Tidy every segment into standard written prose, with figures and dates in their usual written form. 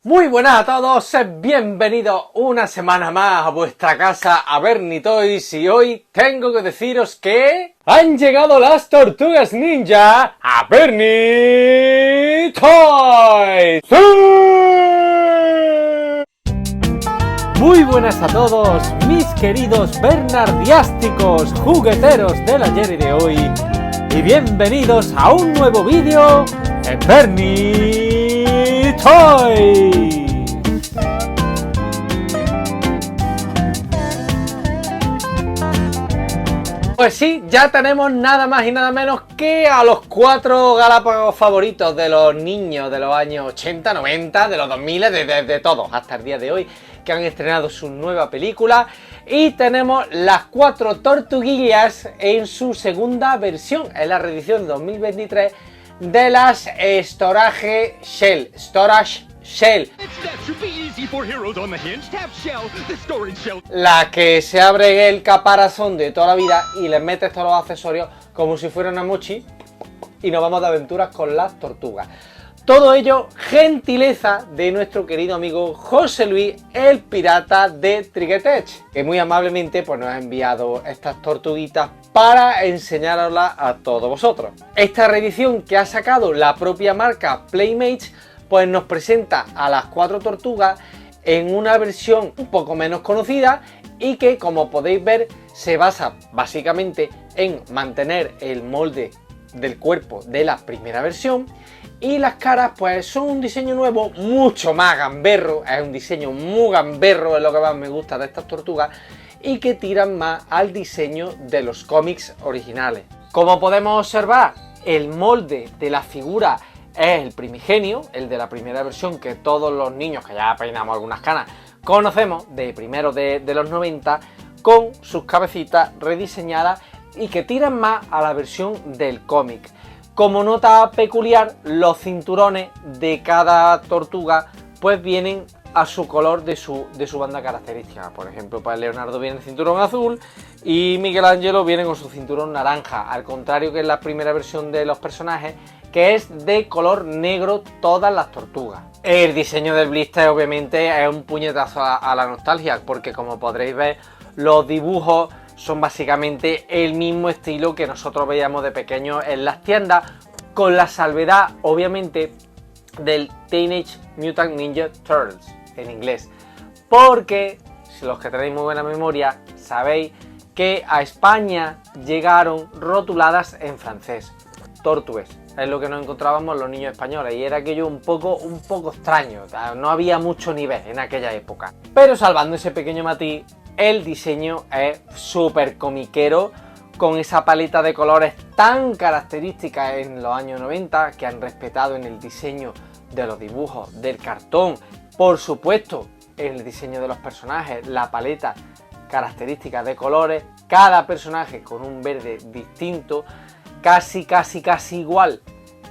Muy buenas a todos, sed bienvenidos una semana más a vuestra casa a Bernie Toys y hoy tengo que deciros que han llegado las tortugas ninja a Bernie Toys. ¡Sí! Muy buenas a todos, mis queridos bernardiásticos jugueteros del ayer y de hoy y bienvenidos a un nuevo vídeo en Bernie Toys. Pues sí, ya tenemos nada más y nada menos que a los 4 Galápagos favoritos de los niños de los años 80, 90, de los 2000, de todos, hasta el día de hoy, que han estrenado su nueva película. Y tenemos las 4 tortuguillas en su segunda versión, en la reedición de 2023 de las Storage Shell. La que se abre el caparazón de toda la vida y le metes todos los accesorios como si fuera una mochi y nos vamos de aventuras con las tortugas. Todo ello gentileza de nuestro querido amigo José Luis, el pirata de Trinquetech, que muy amablemente pues, nos ha enviado estas tortuguitas para enseñároslas a todos vosotros. Esta reedición que ha sacado la propia marca Playmates pues nos presenta a las 4 tortugas en una versión un poco menos conocida y que, como podéis ver, se basa básicamente en mantener el molde del cuerpo de la primera versión, y las caras pues son un diseño nuevo mucho más gamberro, es un diseño muy gamberro, es lo que más me gusta de estas tortugas, y que tiran más al diseño de los cómics originales. Como podemos observar, el molde de la figura es el primigenio, el de la primera versión que todos los niños que ya peinamos algunas canas conocemos de primero de los 90, con sus cabecitas rediseñadas y que tiran más a la versión del cómic. Como nota peculiar, los cinturones de cada tortuga pues vienen a su color de su banda característica. Por ejemplo, para Leonardo viene el cinturón azul y Michelangelo viene con su cinturón naranja, al contrario que en la primera versión de los personajes, que es de color negro todas las tortugas. El diseño del blister obviamente es un puñetazo a la nostalgia, porque como podréis ver, los dibujos son básicamente el mismo estilo que nosotros veíamos de pequeños en las tiendas, con la salvedad obviamente del Teenage Mutant Ninja Turtles en inglés, porque si los que tenéis muy buena memoria sabéis que a España llegaron rotuladas en francés, Tortues, es lo que nos encontrábamos los niños españoles, y era aquello un poco extraño, no había mucho nivel en aquella época. Pero salvando ese pequeño matiz, el diseño es súper comiquero, con esa paleta de colores tan característica en los años 90, que han respetado en el diseño de los dibujos, del cartón, por supuesto en el diseño de los personajes, la paleta característica de colores, cada personaje con un verde distinto, casi igual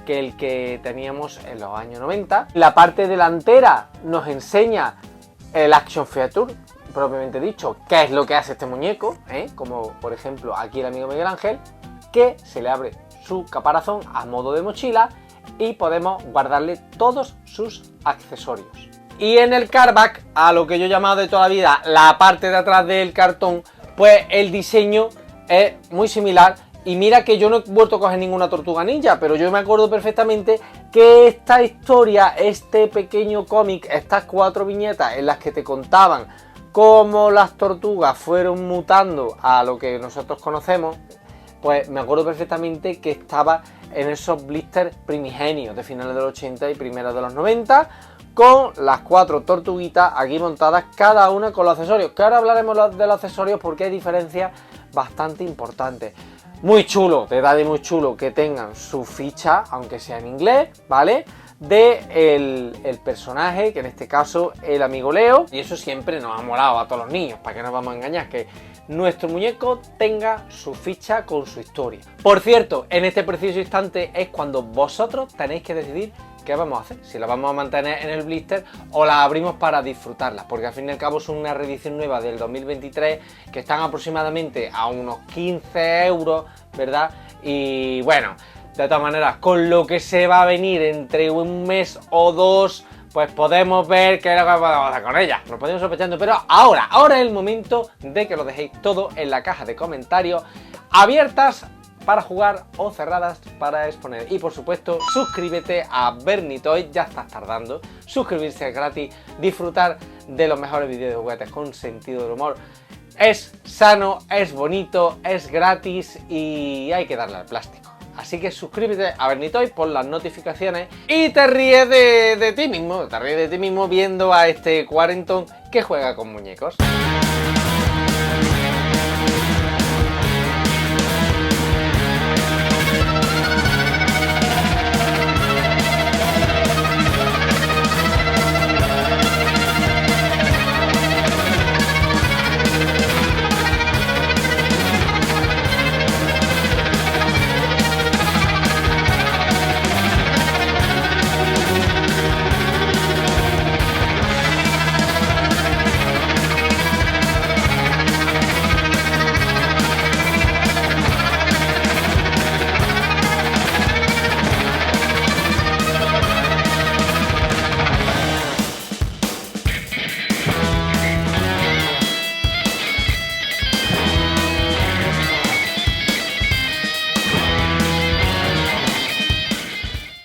que el que teníamos en los años 90. La parte delantera nos enseña el action feature, propiamente dicho, qué es lo que hace este muñeco, como por ejemplo aquí el amigo Miguel Ángel, que se le abre su caparazón a modo de mochila y podemos guardarle todos sus accesorios. Y en el cardback, a lo que yo he llamado de toda la vida la parte de atrás del cartón, pues el diseño es muy similar. Y mira que yo no he vuelto a coger ninguna tortuga ninja, pero yo me acuerdo perfectamente que esta historia, este pequeño cómic, estas 4 viñetas en las que te contaban cómo las tortugas fueron mutando a lo que nosotros conocemos, pues me acuerdo perfectamente que estaba en esos blisters primigenios de finales de los 80 y primeros de los 90, con las 4 tortuguitas aquí montadas, cada una con los accesorios, que ahora hablaremos de los accesorios porque hay diferencias bastante importantes. Muy chulo, de verdad, muy chulo que tengan su ficha, aunque sea en inglés, ¿vale? De el personaje, que en este caso el amigo Leo, y eso siempre nos ha molado a todos los niños, para que nos vamos a engañar, que nuestro muñeco tenga su ficha con su historia. Por cierto, en este preciso instante es cuando vosotros tenéis que decidir qué vamos a hacer, si la vamos a mantener en el blister o la abrimos para disfrutarla, porque al fin y al cabo es una reedición nueva del 2023 que están aproximadamente a unos 15 euros, ¿verdad? Y bueno, de todas maneras, con lo que se va a venir entre un mes o dos pues podemos ver qué es lo que podemos hacer con ellas. Nos podemos sospechando, pero ahora es el momento de que lo dejéis todo en la caja de comentarios, abiertas para jugar o cerradas para exponer. Y por supuesto, suscríbete a Bernitoy, ya estás tardando. Suscribirse es gratis, disfrutar de los mejores vídeos de juguetes con sentido del humor. Es sano, es bonito, es gratis y hay que darle al plástico. Así que suscríbete a Bernitoy, pon las notificaciones y te ríes de ti mismo, viendo a este cuarentón que juega con muñecos.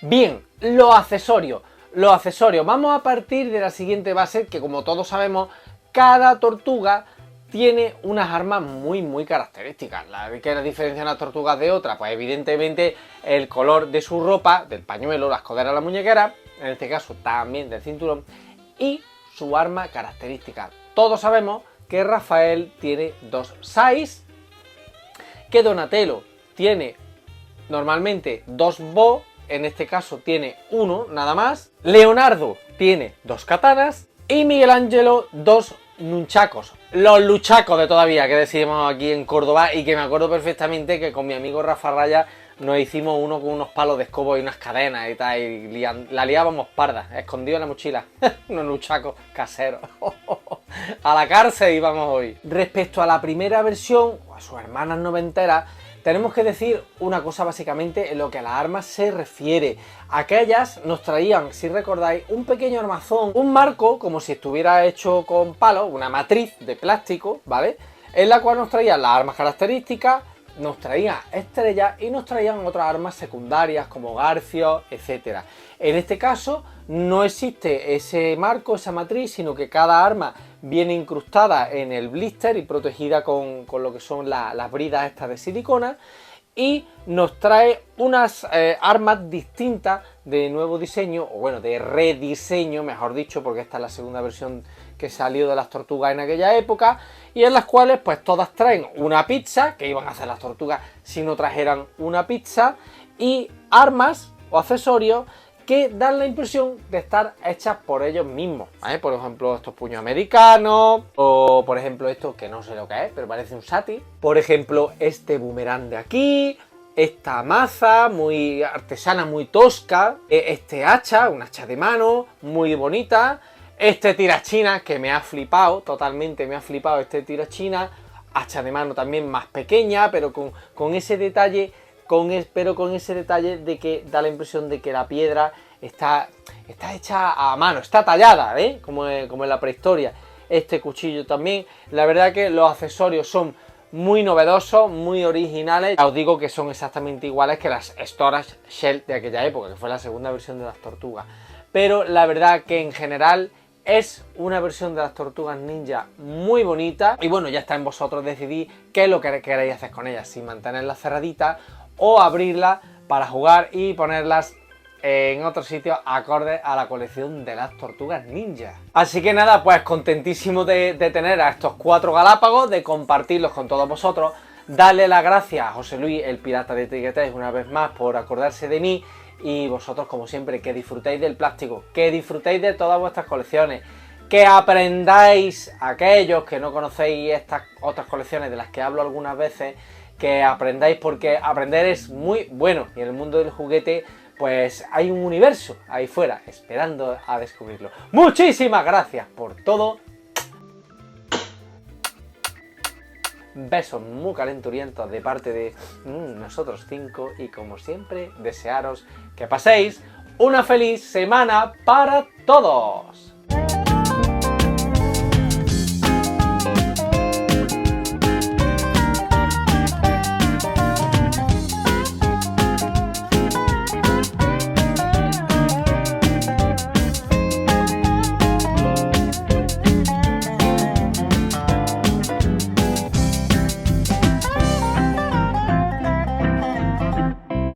Bien, los accesorios. Vamos a partir de la siguiente base, que como todos sabemos, cada tortuga tiene unas armas muy características. ¿Qué la diferencia de unas tortugas de otras? Pues evidentemente el color de su ropa, del pañuelo, la escodera, la muñequera, en este caso también del cinturón, y su arma característica. Todos sabemos que Rafael tiene 2 sais, que Donatello tiene normalmente 2 bo, en este caso tiene 1 nada más, Leonardo tiene 2 katanas y Miguel Ángelo 2 nunchacos, los luchacos de todavía que decimos aquí en Córdoba, y que me acuerdo perfectamente que con mi amigo Rafa Raya nos hicimos uno con unos palos de escobo y unas cadenas y tal, y la liábamos parda, escondido en la mochila, unos luchacos caseros. A la cárcel íbamos hoy. Respecto a la primera versión, o a sus hermanas noventeras, tenemos que decir una cosa básicamente en lo que a las armas se refiere. Aquellas nos traían, si recordáis, un pequeño armazón, un marco como si estuviera hecho con palos, una matriz de plástico, ¿vale? En la cual nos traían las armas características, nos traían estrellas y nos traían otras armas secundarias como garfios, etc. En este caso no existe ese marco, esa matriz, sino que cada arma viene incrustada en el blister y protegida con lo que son las bridas estas de silicona, y nos trae unas armas distintas de nuevo diseño, o bueno, de rediseño, mejor dicho, porque esta es la segunda versión que salió de las tortugas en aquella época, y en las cuales pues todas traen una pizza, que iban a hacer las tortugas si no trajeran una pizza, y armas o accesorios que dan la impresión de estar hechas por ellos mismos, ¿vale? Por ejemplo, estos puños americanos, o por ejemplo esto que no sé lo que es, pero parece un sati. Por ejemplo, este boomerang de aquí, esta maza muy artesana, muy tosca, este hacha, un hacha de mano, muy bonita, este tirachina que me ha flipado, totalmente me ha flipado este tirachina, hacha de mano también más pequeña, pero con ese detalle, pero con ese detalle de que da la impresión de que la piedra está hecha a mano, está tallada, ¿eh? Como en la prehistoria. Este cuchillo también, la verdad que los accesorios son muy novedosos, muy originales. Ya os digo que son exactamente iguales que las Storage Shell de aquella época, que fue la segunda versión de las tortugas. Pero la verdad que en general es una versión de las tortugas ninja muy bonita. Y bueno, ya está en vosotros decidir qué es lo que queréis hacer con ellas, si mantenerlas cerraditas o abrirlas para jugar y ponerlas en otro sitio acorde a la colección de las tortugas ninja. Así que nada, pues contentísimo de tener a estos 4 galápagos, de compartirlos con todos vosotros. Darle las gracias a José Luis, el pirata de Etiquetáis, una vez más por acordarse de mí, y vosotros como siempre que disfrutéis del plástico, que disfrutéis de todas vuestras colecciones, que aprendáis, aquellos que no conocéis estas otras colecciones de las que hablo algunas veces, que aprendáis, porque aprender es muy bueno, y en el mundo del juguete pues hay un universo ahí fuera esperando a descubrirlo. Muchísimas gracias por todo. Besos muy calenturientos de parte de nosotros 5, y como siempre desearos que paséis una feliz semana para todos.